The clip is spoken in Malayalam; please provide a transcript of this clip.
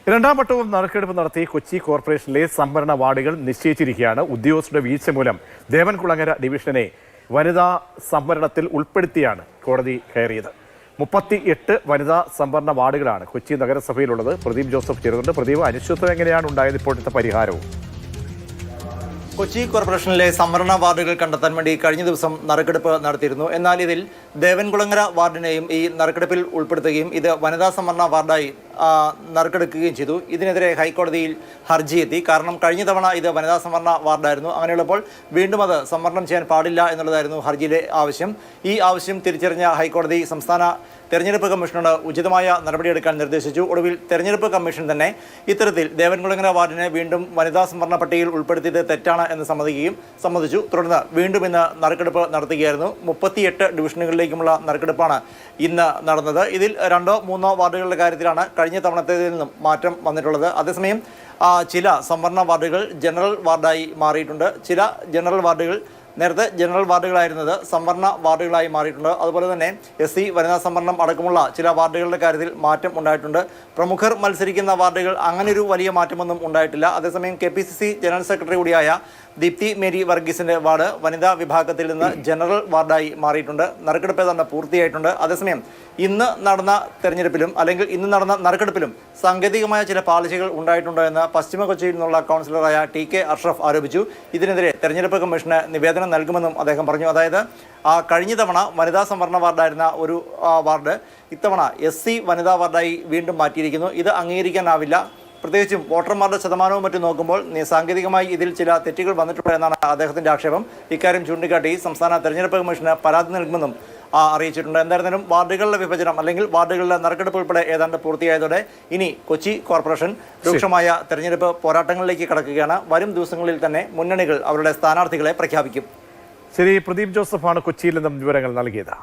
രണ്ടാം വട്ടവും നറുക്കെടുപ്പ് നടത്തി കൊച്ചി കോർപ്പറേഷനിലെ സംവരണ വാർഡുകൾ നിശ്ചയിച്ചിരിക്കുകയാണ്. ഉദ്യോഗസ്ഥരുടെ വീഴ്ച മൂലം ദേവൻകുളങ്ങര ഡിവിഷനെ വനിതാ സംവരണത്തിൽ ഉൾപ്പെടുത്തിയാണ് കോടതി കയറിയത്. 38 വനിതാ സംവരണ വാർഡുകളാണ് കൊച്ചി നഗരസഭയിലുള്ളത്. പ്രദീപ് ജോസഫ് ചേർന്നുണ്ട്. പ്രദീപ്, അനിശ്ചിതത്വം എങ്ങനെയാണ് ഉണ്ടായത്? ഇപ്പോഴത്തെ പരിഹാരവും കൊച്ചി കോർപ്പറേഷനിലെ സംവരണ വാർഡുകൾ കണ്ടെത്താൻ വേണ്ടി കഴിഞ്ഞ ദിവസം നറുക്കെടുപ്പ് നടത്തിയിരുന്നു. എന്നാൽ ഇതിൽ ദേവൻകുളങ്ങര വാർഡിനെയും ഈ നറുക്കെടുപ്പിൽ ഉൾപ്പെടുത്തുകയും ഇത് വനിതാ സംവരണ വാർഡായി നറുക്കെടുക്കുകയും ചെയ്തു. ഇതിനെതിരെ ഹൈക്കോടതിയിൽ ഹർജി എത്തി. കാരണം കഴിഞ്ഞ തവണ ഇത് വനിതാ സംവരണ വാർഡായിരുന്നു. അങ്ങനെയുള്ളപ്പോൾ വീണ്ടും അത് സംവരണം ചെയ്യാൻ പാടില്ല എന്നുള്ളതായിരുന്നു ഹർജിയിലെ ആവശ്യം. ഈ ആവശ്യം തിരിച്ചറിഞ്ഞ ഹൈക്കോടതി സംസ്ഥാന തെരഞ്ഞെടുപ്പ് കമ്മീഷനോട് ഉചിതമായ നടപടിയെടുക്കാൻ നിർദ്ദേശിച്ചു. ഒടുവിൽ തെരഞ്ഞെടുപ്പ് കമ്മീഷൻ തന്നെ ഇത്തരത്തിൽ ദേവൻകുളങ്ങര വാർഡിനെ വീണ്ടും വനിതാ സംവരണ പട്ടികയിൽ ഉൾപ്പെടുത്തിയത് തെറ്റാണ് എന്ന് സമ്മതിച്ചു. തുടർന്ന് വീണ്ടും ഇന്ന് നറുക്കെടുപ്പ് നടത്തുകയായിരുന്നു. 38 ഡിവിഷനുകളിലേക്കുമുള്ള നറുക്കെടുപ്പാണ് ഇന്ന് നടന്നത്. ഇതിൽ 2-3 വാർഡുകളുടെ കാര്യത്തിലാണ് കഴിഞ്ഞ തവണത്തേതിൽ നിന്നും മാറ്റം വന്നിട്ടുള്ളത്. അതേസമയം ചില സംവരണ വാർഡുകൾ ജനറൽ വാർഡായി മാറിയിട്ടുണ്ട്. ചില ജനറൽ വാർഡുകൾ നേരത്തെ ജനറൽ വാർഡുകളായിരുന്നത് സംവരണ വാർഡുകളായി മാറിയിട്ടുണ്ട്. അതുപോലെ തന്നെ SC വനിതാ സംവരണം അടക്കമുള്ള ചില വാർഡുകളുടെ കാര്യത്തിൽ മാറ്റം ഉണ്ടായിട്ടുണ്ട്. പ്രമുഖർ മത്സരിക്കുന്ന വാർഡുകൾ അങ്ങനെയൊരു വലിയ മാറ്റമൊന്നും ഉണ്ടായിട്ടില്ല. അതേസമയം KPCC ജനറൽ സെക്രട്ടറി കൂടിയായ ദീപ്തി മേരി വർഗീസിന്റെ വാർഡ് വനിതാ വിഭാഗത്തിൽ നിന്ന് ജനറൽ വാർഡായി മാറിയിട്ടുണ്ട്. നറുക്കെടുപ്പ് തന്നെ പൂർത്തിയായിട്ടുണ്ട്. അതേസമയം ഇന്ന് നടന്ന തെരഞ്ഞെടുപ്പിലും അല്ലെങ്കിൽ ഇന്ന് നടന്ന നറുക്കെടുപ്പിലും സാങ്കേതികമായ ചില പാളിച്ചകൾ ഉണ്ടായിട്ടുണ്ട് എന്ന് പശ്ചിമ കൊച്ചിയിൽ നിന്നുള്ള കൗൺസിലറായ TK അഷ്റഫ് ആരോപിച്ചു. ഇതിനെതിരെ തെരഞ്ഞെടുപ്പ് കമ്മീഷന് നിവേദനം നൽകുമെന്നും അദ്ദേഹം പറഞ്ഞു. അതായത് കഴിഞ്ഞ തവണ വനിതാ സംവരണ വാർഡായിരുന്ന ഒരു വാർഡ് ഇത്തവണ SC വനിതാ വാർഡായി വീണ്ടും മാറ്റിയിരിക്കുന്നു. ഇത് അംഗീകരിക്കാനാവില്ല. പ്രത്യേകിച്ചും വോട്ടർമാരുടെ ശതമാനവും മറ്റും നോക്കുമ്പോൾ സാങ്കേതികമായി ഇതിൽ ചില തെറ്റുകൾ വന്നിട്ടുണ്ട് എന്നാണ് അദ്ദേഹത്തിൻ്റെ ആക്ഷേപം. ഇക്കാര്യം ചൂണ്ടിക്കാട്ടി സംസ്ഥാന തെരഞ്ഞെടുപ്പ് കമ്മീഷന് പരാതി നൽകുമെന്നും അറിയിച്ചിട്ടുണ്ട്. എന്തായിരുന്നാലും വാർഡുകളുടെ വിഭജനം അല്ലെങ്കിൽ വാർഡുകളുടെ നറുക്കെടുപ്പ് ഉൾപ്പെടെ ഏതാണ്ട് പൂർത്തിയായതോടെ ഇനി കൊച്ചി കോർപ്പറേഷൻ രൂക്ഷമായ തെരഞ്ഞെടുപ്പ് പോരാട്ടങ്ങളിലേക്ക് കടക്കുകയാണ്. വരും ദിവസങ്ങളിൽ തന്നെ മുന്നണികൾ അവരുടെ സ്ഥാനാർത്ഥികളെ പ്രഖ്യാപിക്കും. ശരി, പ്രദീപ് ജോസഫാണ് കൊച്ചിയിൽ നിന്നും വിവരങ്ങൾ നൽകിയത്.